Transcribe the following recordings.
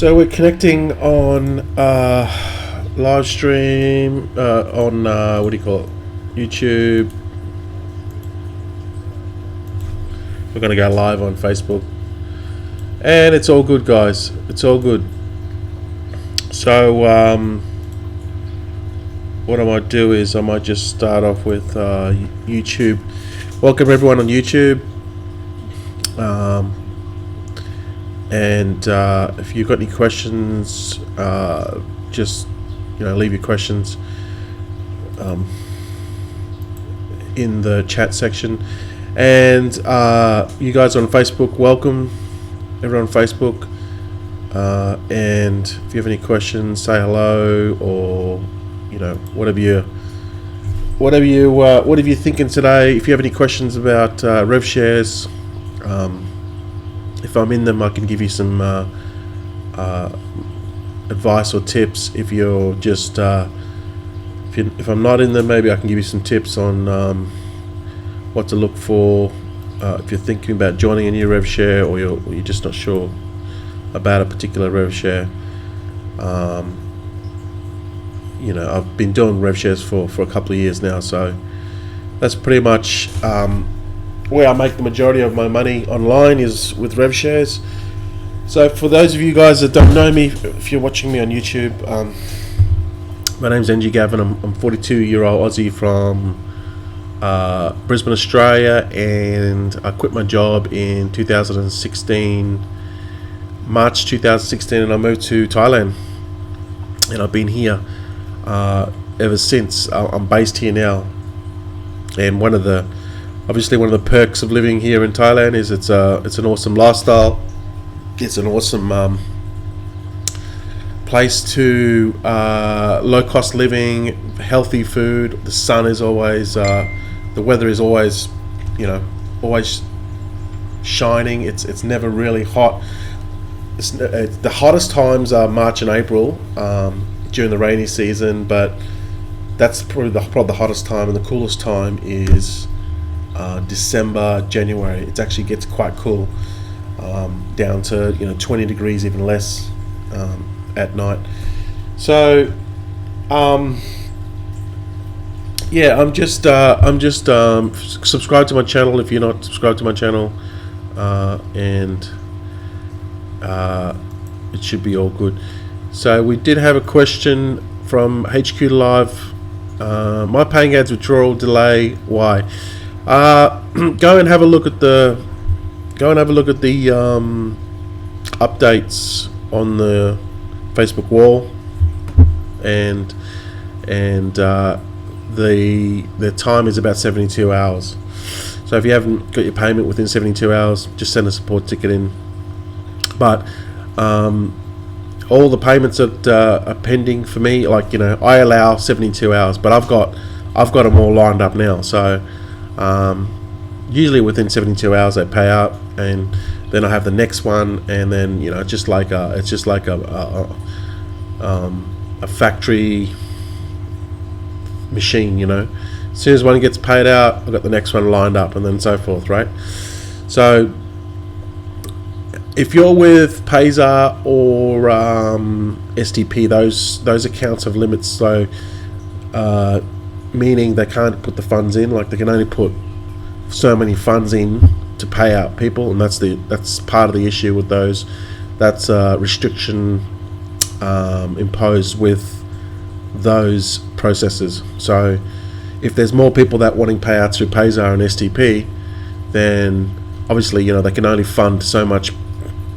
So we're connecting on live stream on what do you call it? YouTube. We're going to go live on Facebook, and it's all good, guys. It's all good. So what I might do is I might just start off with YouTube. Welcome everyone on YouTube. And if you've got any questions, just leave your questions in the chat section. And you guys on Facebook, welcome everyone on Facebook. And if you have any questions, say hello, or whatever you're thinking today. If you have any questions about rev shares, if I'm in them, I can give you some advice or tips. If you're just if I'm not in them, maybe I can give you some tips on what to look for if you're thinking about joining a new rev share, or you're just not sure about a particular rev share. I've been doing rev shares for a couple of years now, so that's pretty much where I make the majority of my money online, is with rev shares. So for those of you guys that don't know me, if you're watching me on YouTube, my name's NG Gavin. I'm 42-year-old Aussie from Brisbane, Australia, and I quit my job in 2016, March 2016, and I moved to Thailand, and I've been here ever since. I'm based here now, and one of the perks of living here in Thailand is it's an awesome lifestyle. It's an awesome place to low cost living, healthy food. The sun is always the weather is always always shining. It's never really hot. The hottest times are March and April during the rainy season, but that's probably the hottest time, and the coolest time is December, January. It actually gets quite cool, down to 20 degrees, even less at night. So I'm just subscribe to my channel if you're not subscribed to my channel, and it should be all good. So we did have a question from HQ Live. My paying ads withdrawal delay, why? Go and have a look at the updates on the Facebook wall, and the time is about 72 hours. So if you haven't got your payment within 72 hours, just send a support ticket in. But all the payments that are pending for me, I allow 72 hours, but I've got them all lined up now. So usually within 72 hours they pay out, and then I have the next one, and then it's just like a factory machine. As soon as one gets paid out, I've got the next one lined up, and then so forth, right? So if you're with Payzar or STP, those accounts have limits. So meaning they can't put the funds in, they can only put so many funds in to pay out people, and that's part of the issue with those. That's a restriction imposed with those processes. So if there's more people that wanting payouts through Payzar and STP, then obviously they can only fund so much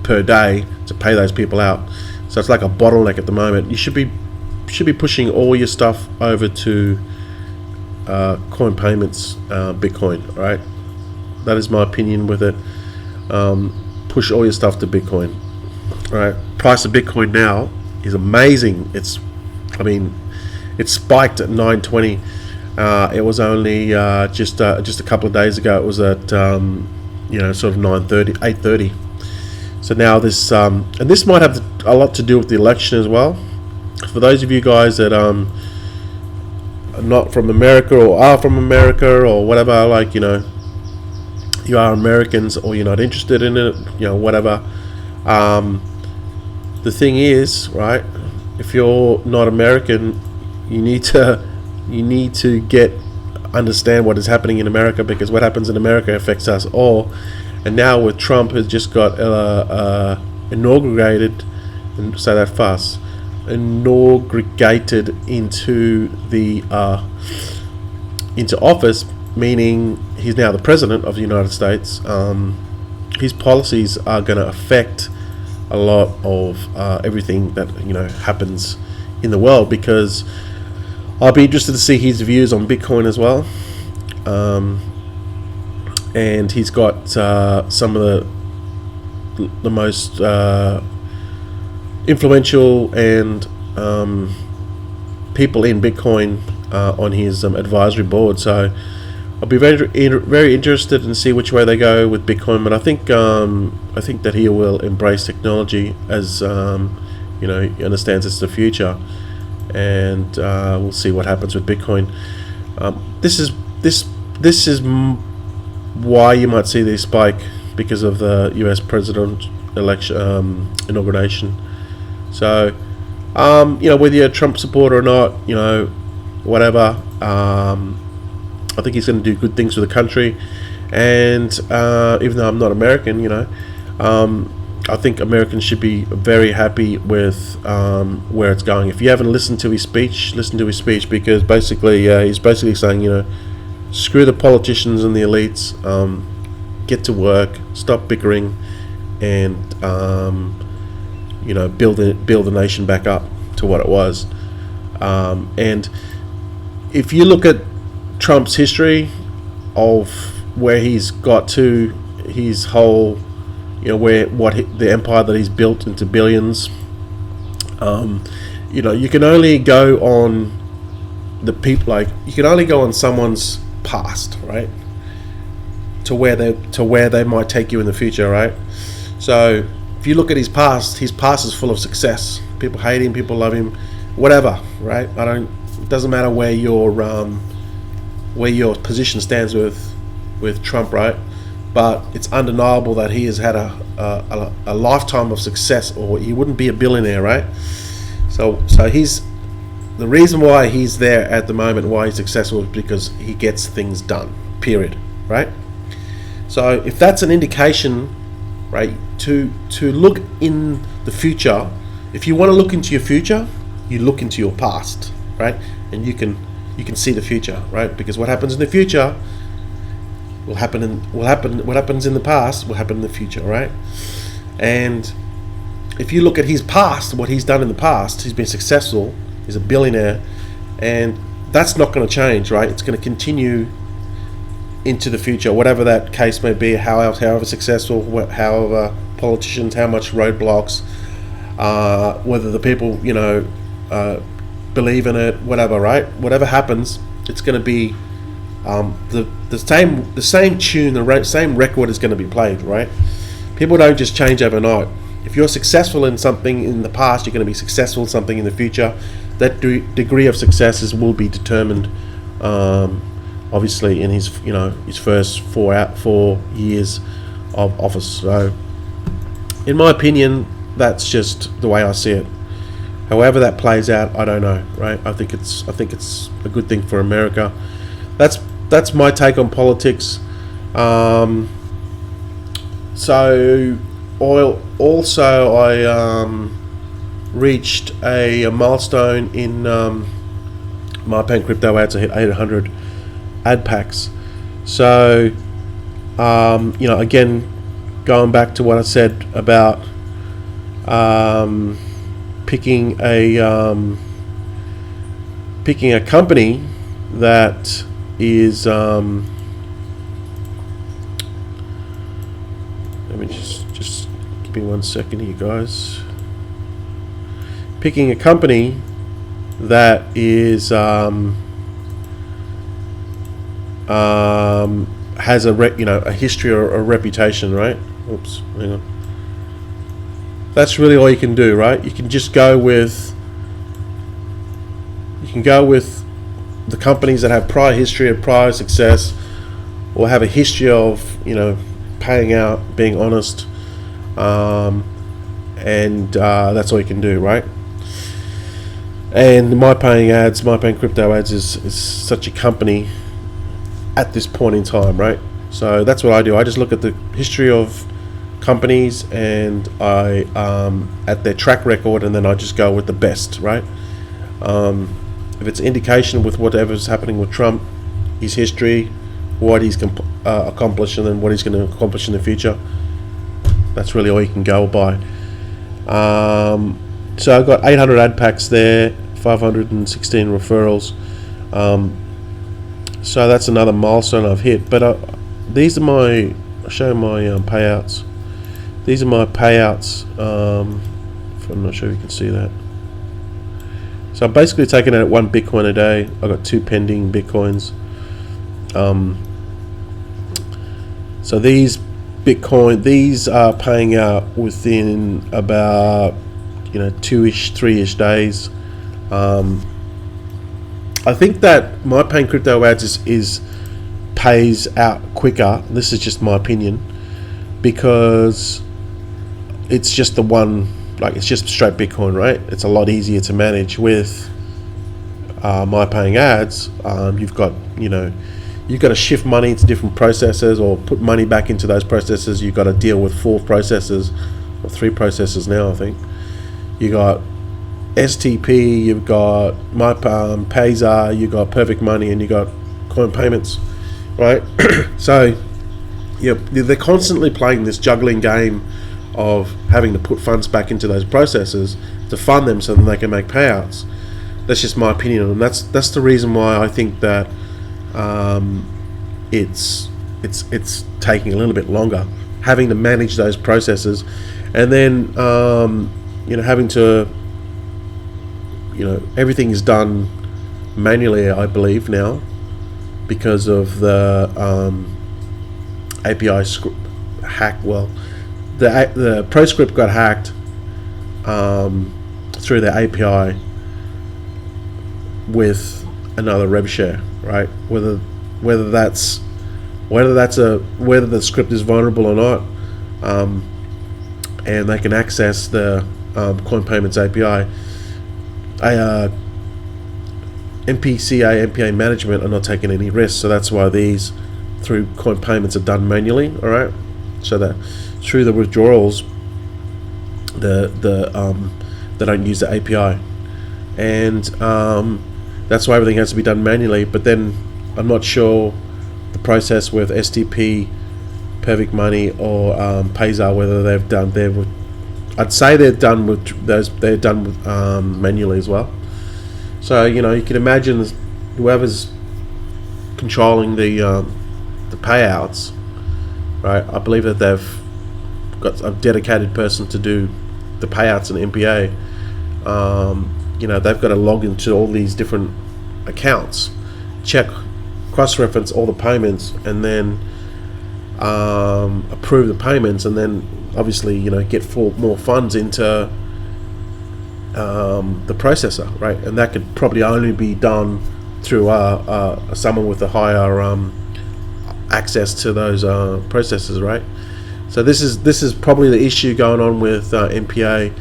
per day to pay those people out. So it's like a bottleneck at the moment. You should be pushing all your stuff over to coin payments, Bitcoin, right? That is my opinion with it. Push all your stuff to Bitcoin, right? Price of Bitcoin now is amazing. It spiked at 920. It was only just a couple of days ago. It was at sort of 930, 830. So now this and this might have a lot to do with the election as well. For those of you guys that are not from America, or are from America, or whatever, you are Americans, or you're not interested in it, whatever. the thing is, right, if you're not American, you need to understand what is happening in America, because what happens in America affects us all. And now with Trump has just got inaugurated, and say that fast, inaugurated into office, meaning he's now the president of the United States. His policies are going to affect a lot of everything that happens in the world, because I'll be interested to see his views on Bitcoin as well. And he's got some of the most influential and people in Bitcoin on his advisory board. So I'll be very interested and see which way they go with Bitcoin. But I think that he will embrace technology, as he understands it's the future, and we'll see what happens with Bitcoin. This is why you might see this spike, because of the US president election inauguration. So whether you're a Trump supporter or not, whatever, I think he's going to do good things for the country. And even though I'm not American, I think Americans should be very happy with where it's going. If you haven't listened to his speech, listen to his speech, because basically he's basically saying, screw the politicians and the elites, get to work, stop bickering, and build the nation back up to what it was. And if you look at Trump's history of where he's got to, his whole, the empire that he's built into billions, you can only go on the people, you can only go on someone's past, right, to where they might take you in the future, right? So if you look at his past is full of success. People hate him, people love him, whatever, right? It doesn't matter where your position stands with Trump, right? But it's undeniable that he has had a lifetime of success, or he wouldn't be a billionaire, right? So he's the reason why he's there at the moment, why he's successful, is because he gets things done, period, right? So if that's an indication, right, to look in the future, if you want to look into your future, you look into your past, right? And you can see the future, right? Because what happens in the future what happens in the past will happen in the future, right? And if you look at his past, what he's done in the past, he's been successful, he's a billionaire, and that's not going to change, right? It's going to continue into the future, whatever that case may be, however successful, however politicians, how much roadblocks, whether the people, believe in it, whatever, right? Whatever happens, it's going to be the same tune, the same record is going to be played, right? People don't just change overnight. If you're successful in something in the past, you're going to be successful in something in the future. That degree of success will be determined, obviously, in his first 4 years of office. So, in my opinion, that's just the way I see it. However that plays out, I don't know, right? I think it's a good thing for America. That's my take on politics. So I reached a milestone in my pen crypto ads. I hit 800 ad packs. So again, going back to what I said about picking a company that is let me just give me 1 second here, guys. Picking a company that is has a history or a reputation, right? Oops, hang on. That's really all you can do, right? You can just go with the companies that have prior history of prior success, or have a history of paying out, being honest, and and that's all you can do, right? And MyPaying Crypto Ads is such a company at this point in time, right? So that's what I do. I just look at the history of companies and I at their track record, and then I just go with the best, right? If it's indication with whatever's happening with Trump, his history, what he's accomplished, and then what he's going to accomplish in the future, that's really all you can go by. So I've got 800 ad packs there, 516 referrals. So that's another milestone I've hit. But these are I'll show my payouts. These are my payouts. I'm not sure if you can see that. So I'm basically taking out 1 Bitcoin a day. I've got 2 pending Bitcoins. So these are paying out within about 2-ish, 3-ish days. I think that MyPaying Crypto Ads pays out quicker. This is just my opinion, because it's just the one, it's just straight Bitcoin, right? It's a lot easier to manage. With MyPaying Ads, you've got to shift money into different processors or put money back into those processors. You've got to deal with 4 processors or 3 processors now, I think. You got STP, you've got Payzar, you've got Perfect Money, and you got Coin Payments, right? So they're constantly playing this juggling game of having to put funds back into those processors to fund them so that they can make payouts. That's just my opinion, and that's the reason why I think that it's taking a little bit longer, having to manage those processes, and then having to everything is done manually, I believe, now, because of the API script hack. Well, the ProScript got hacked through the API with another rev share, right? Whether the script is vulnerable or not, and they can access the Coin Payments API. MPCA, MPA management are not taking any risks, so that's why these through Coin Payments are done manually. All right, so that through the withdrawals, they don't use the API, and that's why everything has to be done manually. But then I'm not sure the process with STP, Perfect Money, or Payzar, whether I'd say they're done with those. They're done with manually as well. So you can imagine whoever's controlling the payouts, right? I believe that they've got a dedicated person to do the payouts in MPA. They've got to log into all these different accounts, check, cross-reference all the payments, and then approve the payments, and then obviously get more funds into the processor, right? And that could probably only be done through someone with a higher access to those processors, right? So this is probably the issue going on with MPA.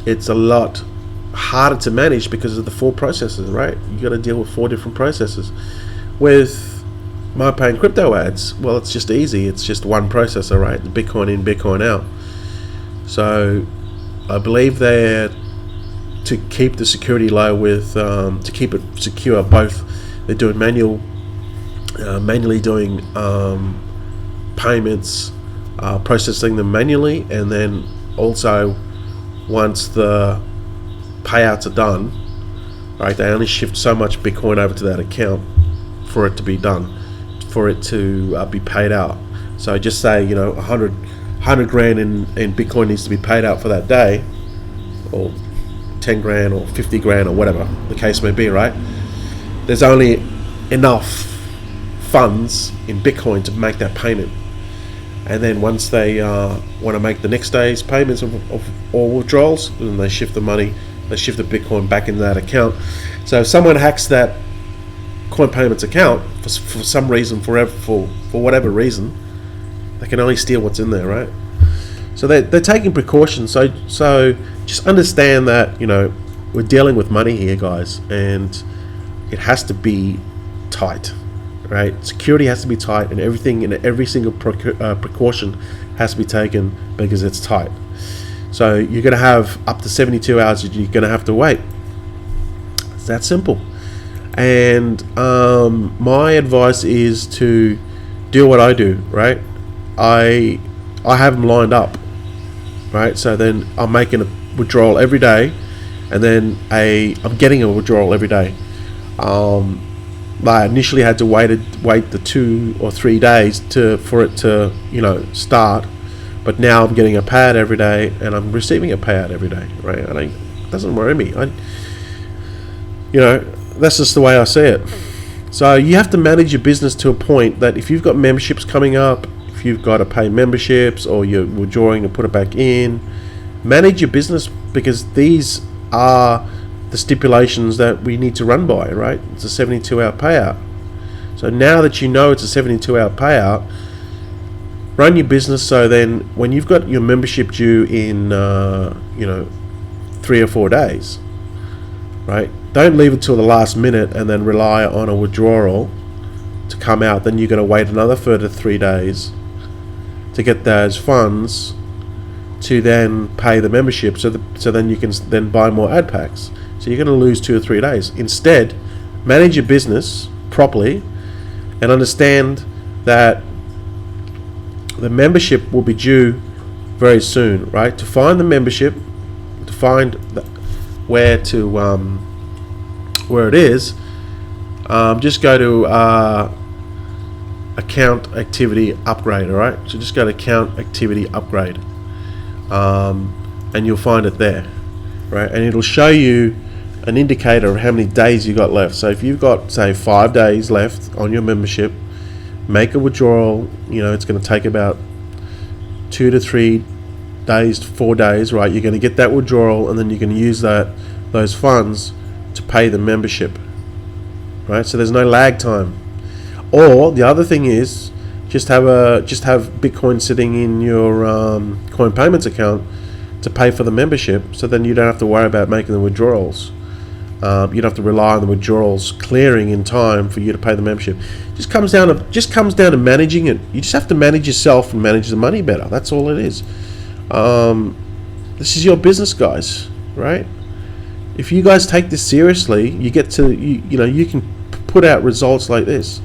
It's a lot harder to manage because of the 4 processors, right? You got to deal with 4 different processors. With MyPaying Crypto Ads, well, it's just easy. It's just one processor, right? The Bitcoin in, Bitcoin out. So I believe they're to keep the security low with to keep it secure. Both they're doing manually doing payments, processing them manually, and then also once the payouts are done, right? They only shift so much Bitcoin over to that account for it to be done, for it to be paid out. So just say 100 grand in Bitcoin needs to be paid out for that day, or 10 grand or 50 grand or whatever the case may be, right? There's only enough funds in Bitcoin to make that payment, and then once they want to make the next day's payments of all withdrawals, then they shift the money, they shift the Bitcoin back into that account. So if someone hacks that Coin Payments account for some reason, for whatever reason, they can only steal what's in there, right? So they're taking precautions. So just understand that, we're dealing with money here, guys, and it has to be tight, right? Security has to be tight, and everything and every single precaution has to be taken because it's tight. So you're going to have up to 72 hours that you're going to have to wait. It's that simple. And my advice is to do what I do, right? I have them lined up, right? So then I'm making a withdrawal every day, and then I'm getting a withdrawal every day. I initially had to wait the 2 or 3 days for it to start, but now I'm getting a payout every day, and I'm receiving a payout every day, right? It doesn't worry me. That's just the way I see it. So you have to manage your business to a point that if you've got memberships coming up, if you've got to pay memberships, or you're withdrawing to put it back in, manage your business, because these are the stipulations that we need to run by, right? It's a 72-hour payout. So now that you know it's a 72-hour payout, run your business so then when you've got your membership due in 3 or 4 days, right? Don't leave it till the last minute and then rely on a withdrawal to come out. Then you're going to wait another further 3 days to get those funds to then pay the membership, so then you can then buy more ad packs. So you're going to lose 2 or 3 days. Instead, manage your business properly and understand that the membership will be due very soon, right? To find the membership, to find where it is, just go to account activity upgrade. All right, so just go to account activity upgrade, and you'll find it there, right? And it'll show you an indicator of how many days you got left. So if you've got, say, 5 days left on your membership, make a withdrawal. It's going to take about 2 to 3 days to 4 days, right? You're going to get that withdrawal, and then you can use those funds to pay the membership, right? So there's no lag time. Or the other thing is just have Bitcoin sitting in your coin payments account to pay for the membership, so then you don't have to worry about making the withdrawals. You don't have to rely on the withdrawals clearing in time for you to pay the membership. Just comes down to managing it. You just have to manage yourself and manage the money better. That's all it is. This is your business, guys, right? If you guys take this seriously, you get to you can put out results like this.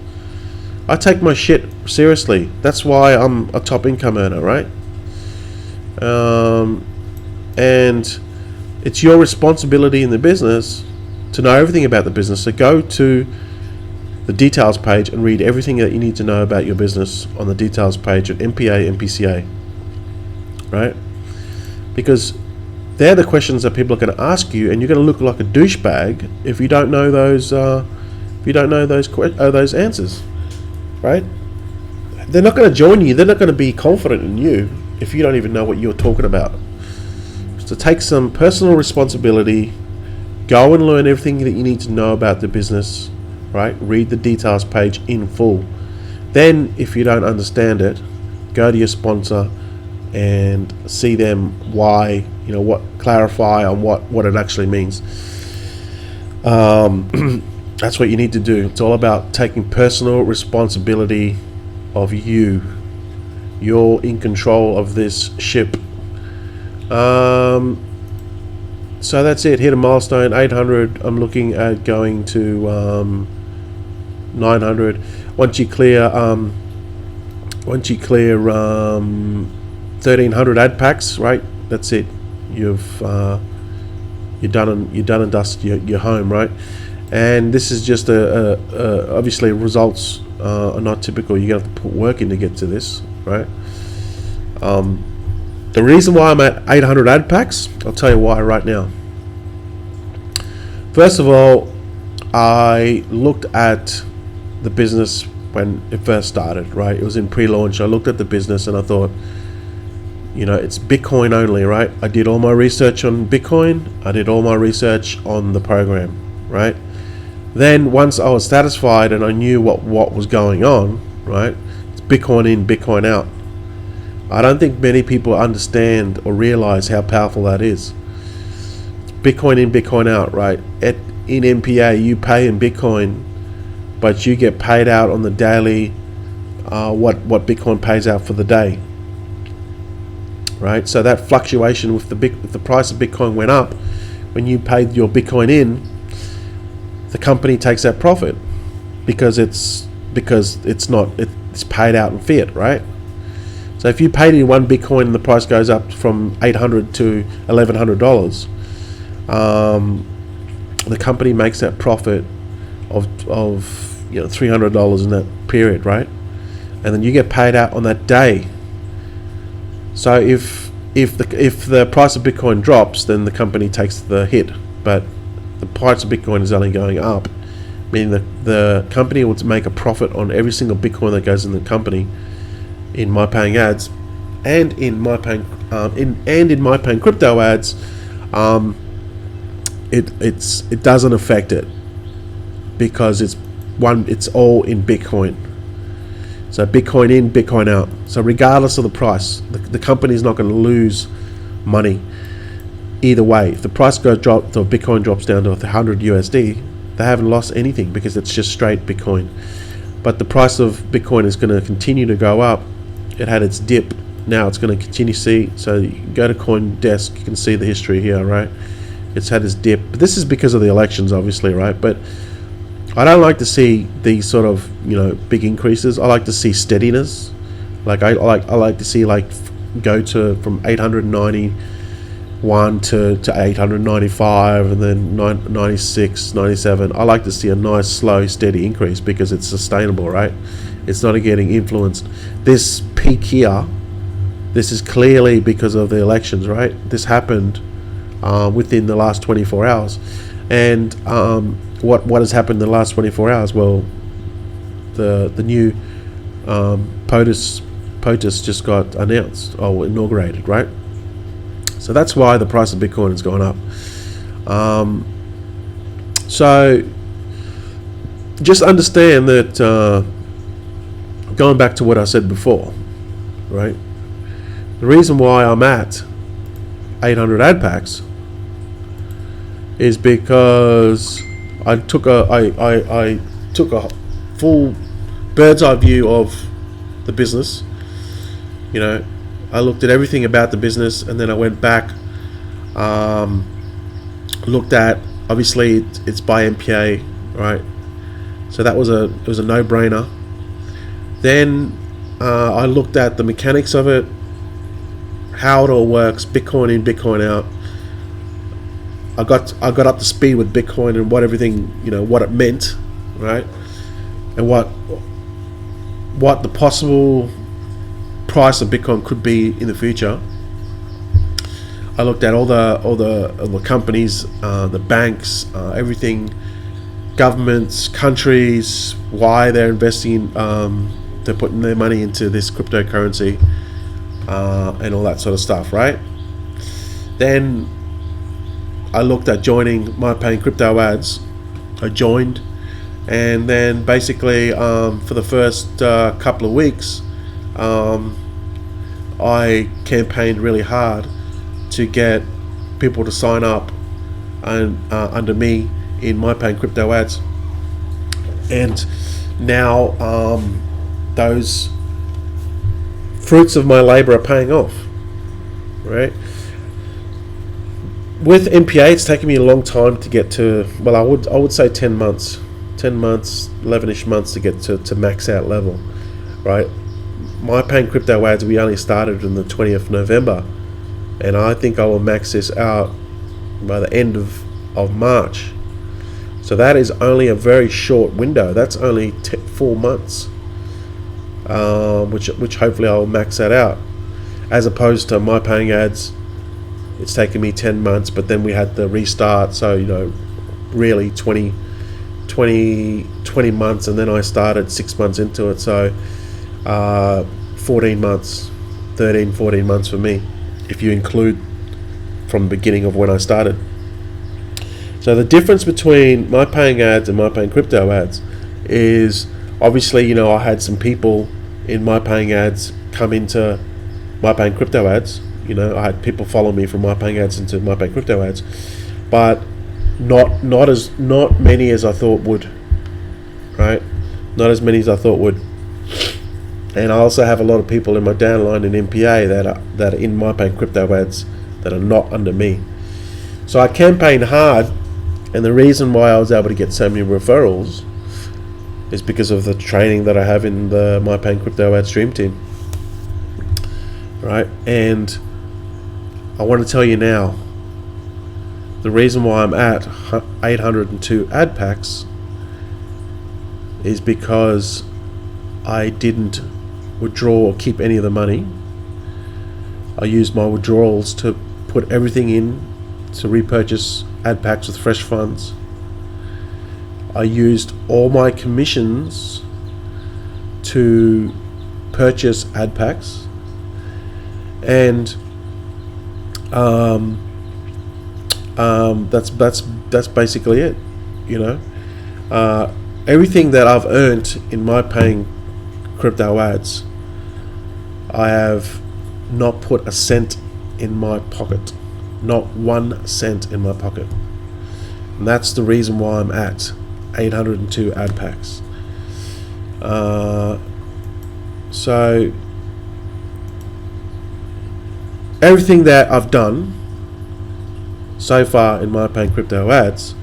I take my shit seriously. That's why I'm a top income earner, right? And it's your responsibility in the business to know everything about the business. So go to the details page and read everything that you need to know about your business on the details page at MPA, MPCA, right? Because they're the questions that people are going to ask you, and you're going to look like a douchebag if you don't know those those answers, right? They're not going to join you. They're not going to be confident in you if you don't even know what you're talking about. So take some personal responsibility. Go and learn everything that you need to know about the business, right? Read the details page in full. Then, if you don't understand it, go to your sponsor and see them clarify on what it actually means. That's what you need to do. It's all about taking personal responsibility of you. You're in control of this ship. So that's it. Hit a milestone, 800. I'm looking at going to 900. Once you clear 1,300 ad packs, right? That's it. You're done and dusted. You're home, right? And this is just obviously results are not typical. You're gonna have to put work in to get to this, right? The reason why I'm at 800 ad packs, I'll tell you why right now. First of all, I looked at the business when it first started, right? It was in pre-launch. I looked at the business and I thought, it's Bitcoin only, right? I did all my research on Bitcoin. I did all my research on the program, right? Then once I was satisfied and I knew what was going on, right? It's Bitcoin in, Bitcoin out. I don't think many people understand or realize how powerful that is. Bitcoin in, Bitcoin out, right? In MPA, you pay in Bitcoin, but you get paid out on the daily what Bitcoin pays out for the day, right? So that fluctuation with if the price of Bitcoin went up, when you paid your Bitcoin in, the company takes that profit because it's paid out in fiat, right? So if you paid in one Bitcoin and the price goes up from $800 to $1,100, the company makes that profit of $300 in that period, right? And then you get paid out on that day. So if the price of Bitcoin drops, then the company takes the hit, but the price of Bitcoin is only going up, meaning that the company will make a profit on every single Bitcoin that goes in the company in my paying ads, and in my paying my paying crypto ads. It doesn't affect it because it's all in Bitcoin. So Bitcoin in, Bitcoin out. So regardless of the price, the company is not going to lose money either way. If the price of Bitcoin drops down to 100 USD, they haven't lost anything because it's just straight Bitcoin. But the price of Bitcoin is going to continue to go up. It had its dip. Now it's going to continue to see. So you can go to CoinDesk, you can see the history here, right? It's had its dip. But this is because of the elections, obviously, right? But I don't like to see these sort of big increases. I like to see steadiness. Like I like to see go to from 891 to 895 and then 96, 97. I like to see a nice slow steady increase because it's sustainable, right? It's not getting influenced. This peak here, this is clearly because of the elections, right? This happened within the last 24 hours. And what has happened in the last 24 hours? Well, the new POTUS just got announced or inaugurated, right? So that's why the price of Bitcoin has gone up. So just understand that, going back to what I said before, right? The reason why I'm at 800 ad packs is because I took a full bird's eye view of the business. I looked at everything about the business, and then I went back, looked at, obviously it's by MPA, right? So it was a no-brainer. Then I looked at the mechanics of it, how it all works, Bitcoin in, Bitcoin out. I got up to speed with Bitcoin and what everything, what it meant, right? And what the possible price of Bitcoin could be in the future. I looked at all the companies, the banks, everything, governments, countries, why they're investing, they're putting their money into this cryptocurrency, and all that sort of stuff, right? Then I looked at joining my paying crypto ads. I joined, and then basically for the first couple of weeks, I campaigned really hard to get people to sign up and under me in my paying crypto ads, and now those fruits of my labor are paying off, right? With MPA, it's taken me a long time to get to, well, I would say 10 months, 11ish months to get to max out level, right? My paying crypto ads, we only started on the 20th of November, and I think I will max this out by the end of March. So that is only a very short window. That's only 4 months, which hopefully I'll max that out, as opposed to my paying ads. It's taken me 10 months, but then we had the restart, so really 20 months, and then I started 6 months into it, so 14 months for me, if you include from the beginning of when I started. So the difference between my paying ads and my paying crypto ads is, obviously, I had some people in my paying ads come into MyPaying crypto ads. You know, I had people follow me from MyPaying ads into MyPaying crypto ads, but not many as I thought would, right? Not as many as I thought would. And I also have a lot of people in my downline in MPA that are in MyPaying crypto ads that are not under me. So I campaigned hard, and the reason why I was able to get so many referrals is because of the training that I have in the MyPaying crypto ads dream team, right? And I want to tell you now, the reason why I'm at 802 ad packs is because I didn't withdraw or keep any of the money. I used my withdrawals to put everything in to repurchase ad packs with fresh funds. I used all my commissions to purchase ad packs, and that's basically it. You know, everything that I've earned in MyPaying crypto ads, I have not put a cent in my pocket, not 1 cent in my pocket, and that's the reason why I'm at 802 ad packs. So everything that I've done so far in MyPaying crypto ads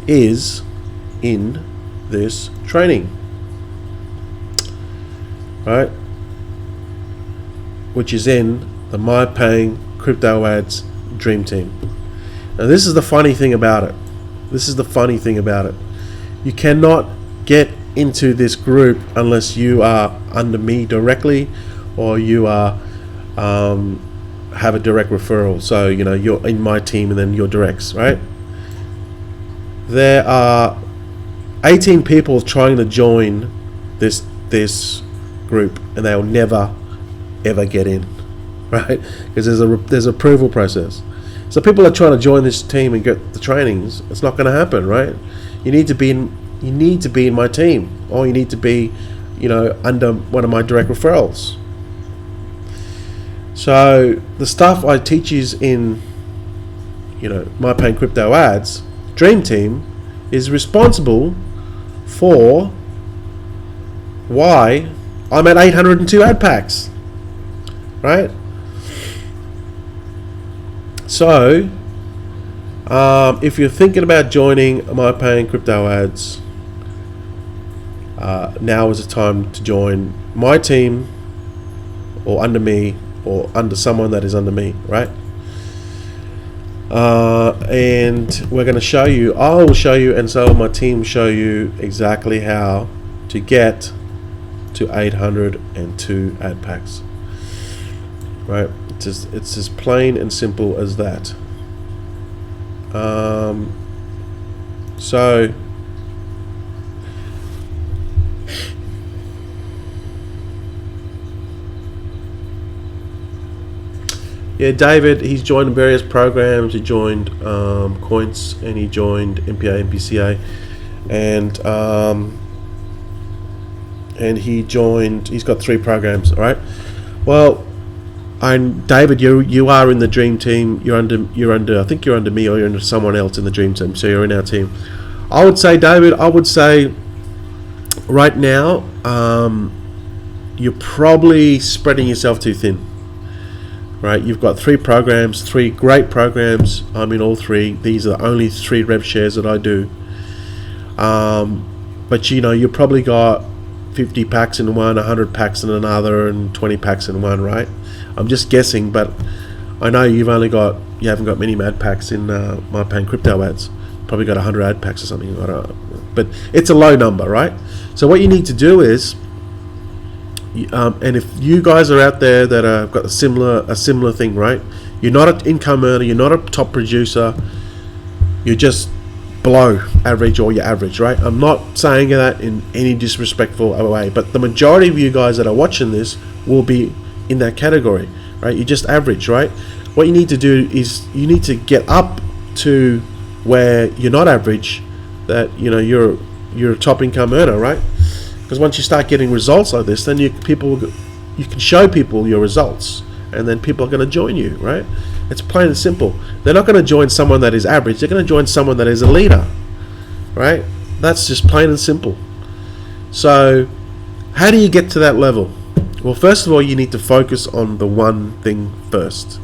is in this training, right? Which is in the MyPaying crypto ads dream team. Now this is the funny thing about it. You cannot get into this group unless you are under me directly, or you are have a direct referral. So you know, you're in my team and then you're directs, right? There are 18 people trying to join this group, and they'll never ever get in, right? Because there's an approval process. So people are trying to join this team and get the trainings. It's not going to happen, right? You need to be in my team, or you need to be, you know, under one of my direct referrals. So the stuff I teach is in, you know, MyPaying crypto ads dream team is responsible for why I'm at 802 ad packs, right? So if you're thinking about joining MyPaying crypto ads, now is the time to join my team, or under me, or under someone that is under me, right? And we're going to show you, I will show you, and so will my team show you exactly how to get to 802 ad packs, right? It's as plain and simple as that. So yeah, David, he's joined various programs. He joined Coins, and he joined MPA, MPCA, and he's got 3 programs. All right. Well, David, you are in the dream team. You're under. I think you're under me, or you're under someone else in the dream team. So you're in our team. I would say, David, right now, you're probably spreading yourself too thin. Right, you've got 3 programs, 3 great programs. I'm in all 3. These are the only 3 rev shares that I do. But you know, you probably got 50 packs in one, 100 packs in another, and 20 packs in one, right? I'm just guessing, but I know you haven't got many ad packs in MyPaying crypto ads. Probably got 100 ad packs or something. I don't know. But it's a low number, right? So what you need to do is, and if you guys are out there that have got a similar thing, right? You're not an income earner, you're not a top producer, you're just below average, or you're average, right? I'm not saying that in any disrespectful way, but the majority of you guys that are watching this will be in that category, right? You're just average, right? What you need to do is you need to get up to where you're not average, that you know you're a top income earner, right? Because once you start getting results like this, then you you can show people your results, and then people are going to join you, right? It's plain and simple. They're not going to join someone that is average. They're going to join someone that is a leader, right? That's just plain and simple. So how do you get to that level? Well, first of all, you need to focus on the one thing first.